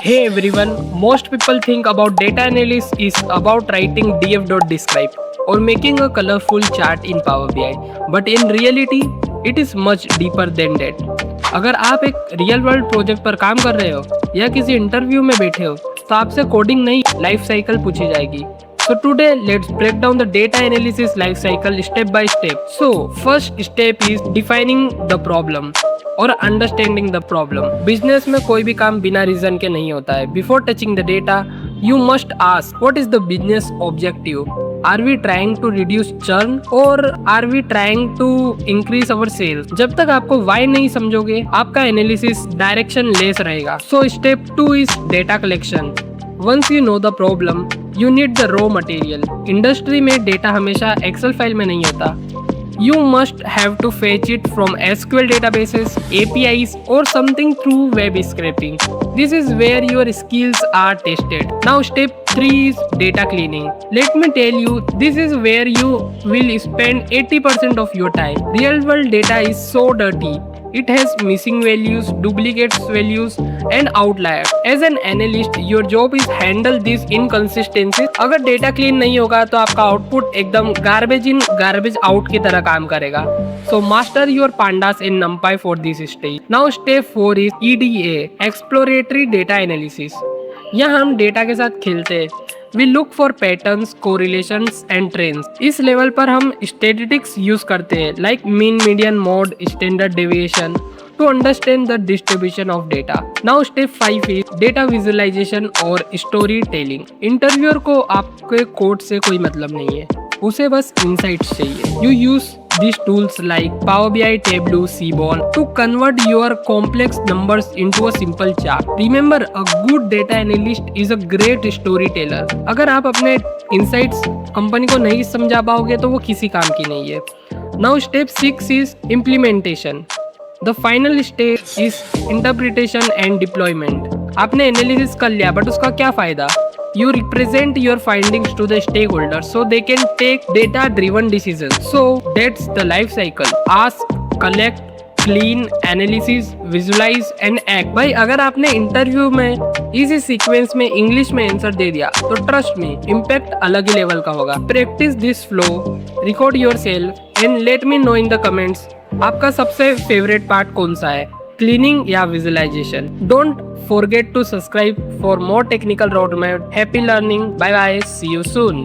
Hey everyone, most people think about data analysis is about writing df.describe or making a colorful chart in Power BI, but in reality, it is much deeper than that. अगर आप एक real world project पर काम कर रहे हो या किसी इंटरव्यू में बैठे हो तो आपसे कोडिंग नहीं लाइफ साइकिल पूछी जाएगी. So today let's break down the data analysis life cycle step by step. So first step is defining the problem और अंडरस्टैंडिंग द प्रॉब्लम. बिजनेस में कोई भी काम बिना रीजन के नहीं होता है. Before touching the data you must ask what is the business objective. Are we trying to reduce churn और are we trying to increase our sales. जब तक आपको वाई नहीं समझोगे आपका एनालिसिस डायरेक्शन लेस रहेगा. So step 2 is data collection. Once you know the problem you need the raw material. Industry में data हमेशा एक्सेल फाइल में नहीं होता. You must have to fetch it from SQL databases, APIs or something through web scraping. This is where your skills are tested. Now step 3 is data cleaning. Let me tell you, this is where you will spend 80% of your time. Real world data is so dirty. It has missing values, duplicates values and outliers. As an analyst, your job is handle these inconsistencies. अगर data clean नहीं होगा तो आपका output एकदम garbage in garbage out की तरह काम करेगा. So master your pandas in NumPy for this stage. Now step 4 is EDA, exploratory data analysis. यहाँ हम डेटा के साथ खेलते हैं. We look for patterns, correlations and trends. इस लेवल पर हम statistics यूज करते हैं like mean, median, mode, standard deviation to understand the distribution of data. Now step 5 is data visualization और storytelling. इंटरव्यूअर को आपके कोड से कोई मतलब नहीं है, उसे बस insights चाहिए. You use these tools like Power BI, Tableau, Seaborn to convert your complex numbers into a simple chart. Remember, a good data analyst is a great storyteller. अगर आप अपने insights कंपनी को नहीं समझा पाओगे तो वो किसी काम की नहीं है. Now step 6 is implementation. The final stage is interpretation and deployment. आपने एनालिसिस कर लिया बट उसका क्या फायदा. You represent your findings to the stakeholders so they can take data driven decisions. So that's the life cycle. Ask, collect, clean, analysis, visualize and act. भाई अगर आपने interview में इसी सीक्वेंस में इंग्लिश में आंसर दे दिया तो ट्रस्ट मी इम्पैक्ट अलग ही लेवल का होगा. Practice this flow, record yourself and let me know in the comments आपका सबसे फेवरेट पार्ट कौन सा है, क्लीनिंग या visualisation. Don't forget to subscribe for more technical roadmap. Happy learning. Bye bye. See you soon.